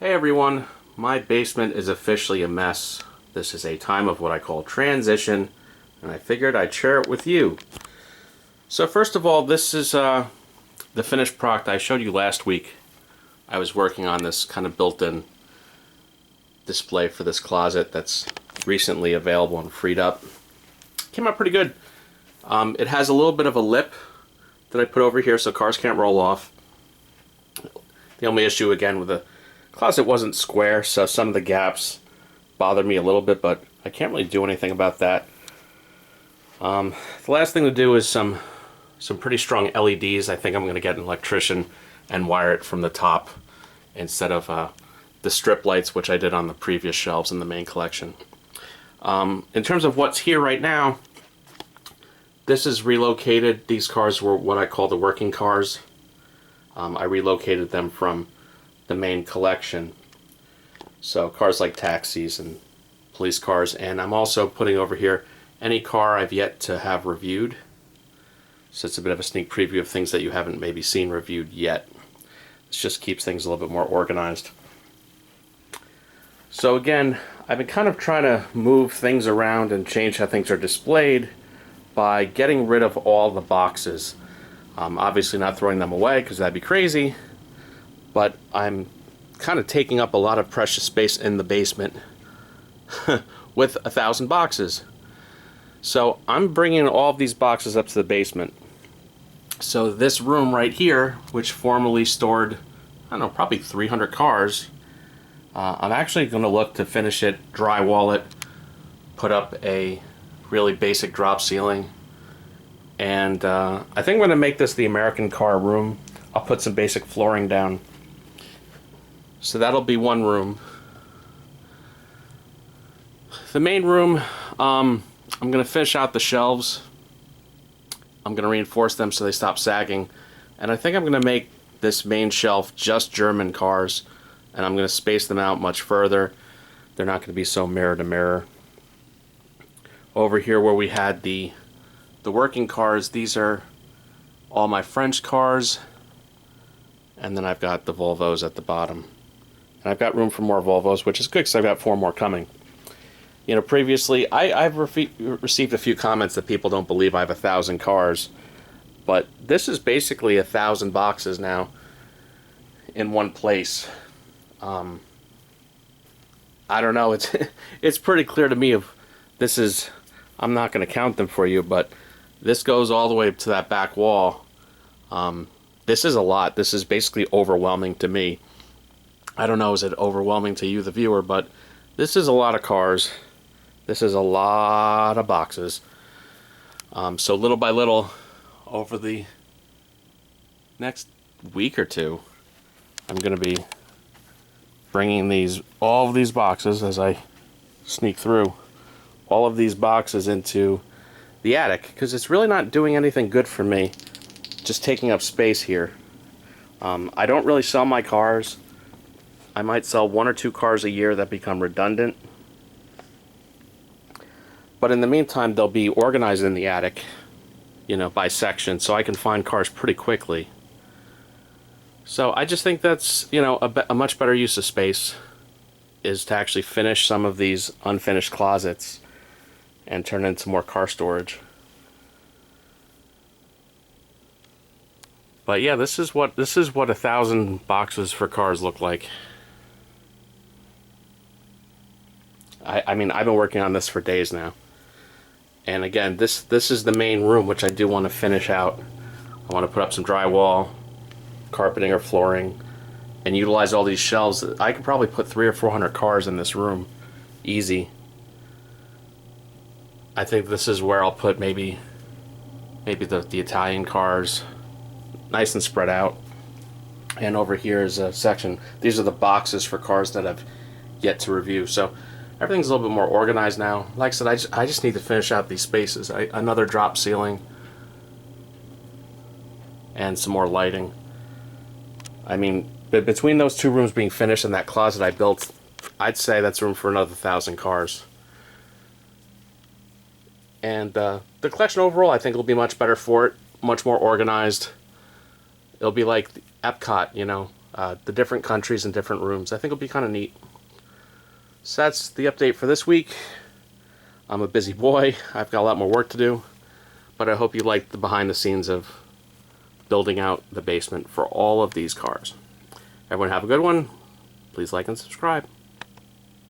Hey everyone, my basement is officially a mess. This is a time of what I call transition, and I figured I'd share it with you. So first of all, this is the finished product I showed you last week. I was working on this kind of built-in display for this closet that's recently available and freed up. Came out pretty good. It has a little bit of a lip that I put over here so cars can't roll off. The only issue again with the closet wasn't square, so some of the gaps bothered me a little bit, but I can't really do anything about that. The last thing to do is some pretty strong LEDs. I think I'm going to get an electrician and wire it from the top instead of the strip lights, which I did on the previous shelves in the main collection. In terms of what's here right now, this is relocated. These cars were what I call the working cars. I relocated them from the main collection. So cars like taxis and police cars, and I'm also putting over here any car I've yet to have reviewed. So it's a bit of a sneak preview of things that you haven't maybe seen reviewed yet. This just keeps things a little bit more organized. So again, I've been kind of trying to move things around and change how things are displayed by getting rid of all the boxes. Obviously not throwing them away because that'd be crazy, but I'm kind of taking up a lot of precious space in the basement with 1,000 boxes. So I'm bringing all of these boxes up to the basement. So this room right here, which formerly stored, I don't know, probably 300 cars, I'm actually going to look to finish it, drywall it, put up a really basic drop ceiling, and I think I'm going to make this the American car room. I'll put some basic flooring down. So that'll be one room. The main room, I'm going to finish out the shelves. I'm going to reinforce them so they stop sagging. And I think I'm going to make this main shelf just German cars. And I'm going to space them out much further. They're not going to be so mirror to mirror. Over here where we had the working cars, these are all my French cars. And then I've got the Volvos at the bottom. And I've got room for more Volvos, which is good because I've got 4 more coming. You know, previously, I've received a few comments that people don't believe I have 1,000 cars. But this is basically 1,000 boxes now in one place. I don't know, it's pretty clear to me of this is, I'm not going to count them for you, but this goes all the way to that back wall. This is a lot. This is basically overwhelming to me. I don't know, is it overwhelming to you, the viewer, but this is a lot of cars. This is a lot of boxes. So little by little, over the next week or two, I'm going to be bringing all of these boxes, as I sneak through, all of these boxes into the attic, because it's really not doing anything good for me, just taking up space here. I don't really sell my cars. I might sell 1 or 2 cars a year that become redundant. But in the meantime, they'll be organized in the attic, you know, by section, so I can find cars pretty quickly. So I just think that's, you know, a much better use of space is to actually finish some of these unfinished closets and turn it into more car storage. But yeah, this is what 1,000 boxes for cars look like. I mean, I've been working on this for days now. And again, this is the main room, which I do want to finish out. I want to put up some drywall, carpeting or flooring, and utilize all these shelves. I could probably put 300 or 400 cars in this room, easy. I think this is where I'll put maybe the Italian cars, nice and spread out. And over here is a section. These are the boxes for cars that I've yet to review. So everything's a little bit more organized now. Like I said, I just need to finish out these spaces. Another drop ceiling and some more lighting. I mean, between those 2 rooms being finished and that closet I built, I'd say that's room for another 1,000 cars. And the collection overall, I think, will be much better for it, much more organized. It'll be like Epcot, you know, the different countries and different rooms. I think it'll be kind of neat. So that's the update for this week. I'm a busy boy. I've got a lot more work to do. But I hope you liked the behind the scenes of building out the basement for all of these cars. Everyone have a good one. Please like and subscribe.